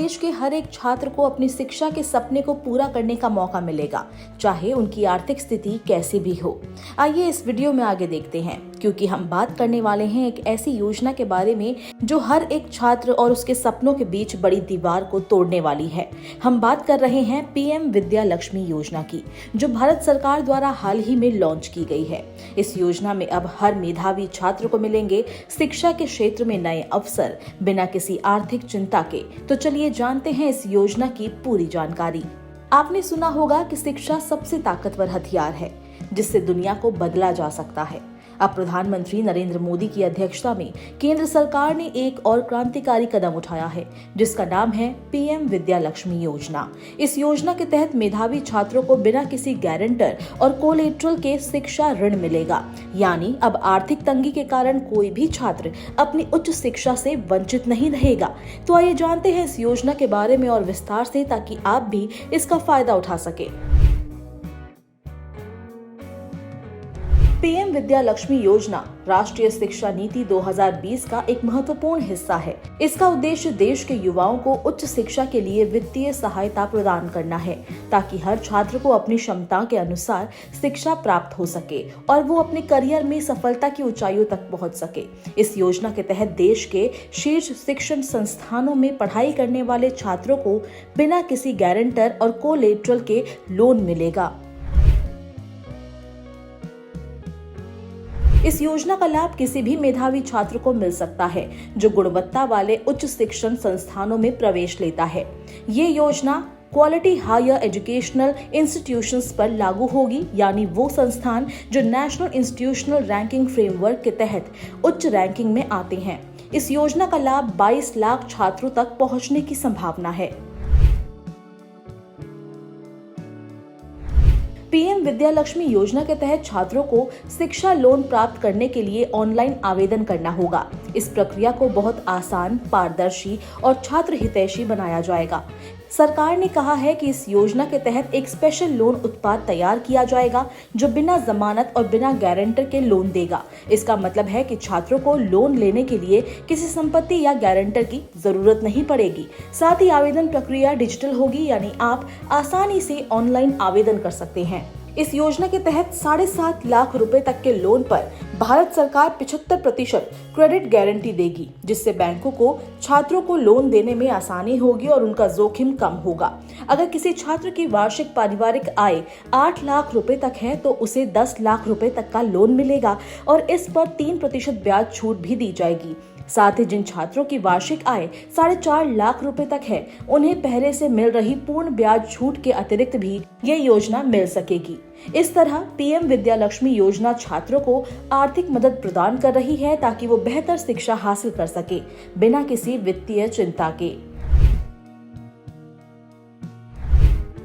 देश के हर एक छात्र को अपनी शिक्षा के सपने को पूरा करने का मौका मिलेगा, चाहे उनकी आर्थिक स्थिति कैसी भी हो। आइए इस वीडियो में आगे देखते हैं, क्योंकि हम बात करने वाले हैं एक ऐसी योजना के बारे में जो हर एक छात्र और उसके सपनों के बीच बड़ी दीवार को तोड़ने वाली है। हम बात कर रहे हैं पीएम विद्या लक्ष्मी योजना की, जो भारत सरकार द्वारा हाल ही में लॉन्च की गई है। इस योजना में अब हर मेधावी छात्र को मिलेंगे शिक्षा के क्षेत्र में नए अवसर बिना किसी आर्थिक चिंता के। तो चलिए जानते हैं इस योजना की पूरी जानकारी। आपने सुना होगा कि शिक्षा सबसे ताकतवर हथियार है जिससे दुनिया को बदला जा सकता है। अब प्रधानमंत्री नरेंद्र मोदी की अध्यक्षता में केंद्र सरकार ने एक और क्रांतिकारी कदम उठाया है, जिसका नाम है पीएम विद्या लक्ष्मी योजना। इस योजना के तहत मेधावी छात्रों को बिना किसी गारंटर और कोलेट्रल के शिक्षा ऋण मिलेगा। यानी अब आर्थिक तंगी के कारण कोई भी छात्र अपनी उच्च शिक्षा से वंचित नहीं रहेगा। तो आइए जानते हैं इस योजना के बारे में और विस्तार से, ताकि आप भी इसका फायदा उठा सके। पीएम विद्या लक्ष्मी योजना राष्ट्रीय शिक्षा नीति 2020 का एक महत्वपूर्ण हिस्सा है। इसका उद्देश्य देश के युवाओं को उच्च शिक्षा के लिए वित्तीय सहायता प्रदान करना है, ताकि हर छात्र को अपनी क्षमता के अनुसार शिक्षा प्राप्त हो सके और वो अपने करियर में सफलता की ऊंचाइयों तक पहुंच सके। इस योजना के तहत देश के शीर्ष शिक्षण संस्थानों में पढ़ाई करने वाले छात्रों को बिना किसी गारंटर और कोलेट्रल के लोन मिलेगा। इस योजना का लाभ किसी भी मेधावी छात्र को मिल सकता है जो गुणवत्ता वाले उच्च शिक्षण संस्थानों में प्रवेश लेता है। ये योजना क्वालिटी हायर एजुकेशनल इंस्टीट्यूशंस पर लागू होगी, यानी वो संस्थान जो नेशनल इंस्टीट्यूशनल रैंकिंग फ्रेमवर्क के तहत उच्च रैंकिंग में आते हैं। इस योजना का लाभ 22 लाख छात्रों तक पहुंचने की संभावना है। पीएम विद्या लक्ष्मी योजना के तहत छात्रों को शिक्षा लोन प्राप्त करने के लिए ऑनलाइन आवेदन करना होगा। इस प्रक्रिया को बहुत आसान, पारदर्शी और छात्र हितैषी बनाया जाएगा। सरकार ने कहा है कि इस योजना के तहत एक स्पेशल लोन उत्पाद तैयार किया जाएगा जो बिना जमानत और बिना गारंटर के लोन देगा। इसका मतलब है कि छात्रों को लोन लेने के लिए किसी संपत्ति या गारंटर की जरूरत नहीं पड़ेगी। साथ ही आवेदन प्रक्रिया डिजिटल होगी, यानी आप आसानी से ऑनलाइन आवेदन कर सकते हैं। इस योजना के तहत 7.5 लाख रुपए तक के लोन पर भारत सरकार 75% क्रेडिट गारंटी देगी, जिससे बैंकों को छात्रों को लोन देने में आसानी होगी और उनका जोखिम कम होगा। अगर किसी छात्र की वार्षिक पारिवारिक आय 8 लाख रुपए तक है तो उसे 10 लाख रुपए तक का लोन मिलेगा और इस पर 3% ब्याज छूट भी दी जाएगी। साथ ही जिन छात्रों की वार्षिक आय 4.5 लाख रुपए तक है, उन्हें पहले से मिल रही पूर्ण ब्याज छूट के अतिरिक्त भी ये योजना मिल सकेगी। इस तरह पीएम विद्या लक्ष्मी योजना छात्रों को आर्थिक मदद प्रदान कर रही है, ताकि वो बेहतर शिक्षा हासिल कर सके बिना किसी वित्तीय चिंता के।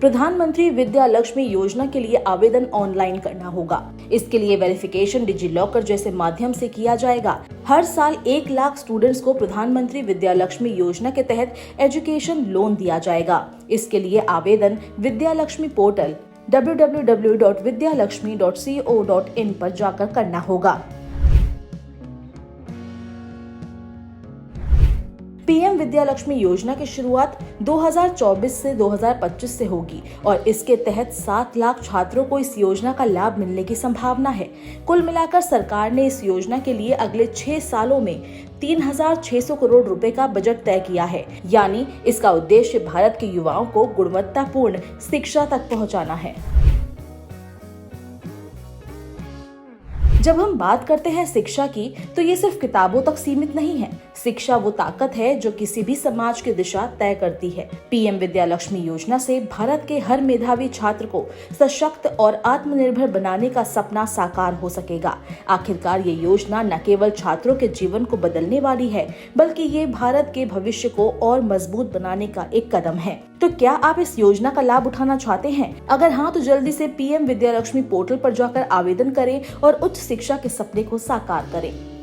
प्रधानमंत्री विद्या लक्ष्मी योजना के लिए आवेदन ऑनलाइन करना होगा। इसके लिए वेरिफिकेशन डिजिलॉकर जैसे माध्यम से किया जाएगा। हर साल 1 लाख स्टूडेंट्स को प्रधानमंत्री विद्या लक्ष्मी योजना के तहत एजुकेशन लोन दिया जाएगा। इसके लिए आवेदन विद्या लक्ष्मी पोर्टल www.vidyalakshmi.co.in पर जाकर करना होगा। पीएम विद्या लक्ष्मी योजना की शुरुआत 2024 से 2025 से होगी और इसके तहत 7 लाख छात्रों को इस योजना का लाभ मिलने की संभावना है। कुल मिलाकर सरकार ने इस योजना के लिए अगले 6 सालों में 3,600 करोड़ रुपए का बजट तय किया है। यानी इसका उद्देश्य भारत के युवाओं को गुणवत्तापूर्ण शिक्षा तक पहुंचाना है। जब हम बात करते हैं शिक्षा की, तो ये सिर्फ किताबों तक सीमित नहीं है। शिक्षा वो ताकत है जो किसी भी समाज की दिशा तय करती है। पीएम विद्या लक्ष्मी योजना से भारत के हर मेधावी छात्र को सशक्त और आत्मनिर्भर बनाने का सपना साकार हो सकेगा। आखिरकार ये योजना न केवल छात्रों के जीवन को बदलने वाली है, बल्कि ये भारत के भविष्य को और मजबूत बनाने का एक कदम है। तो क्या आप इस योजना का लाभ उठाना चाहते हैं? अगर हाँ, तो जल्दी से पीएम विद्या लक्ष्मी पोर्टल पर जाकर आवेदन करें और उच्च शिक्षा के सपने को साकार करें।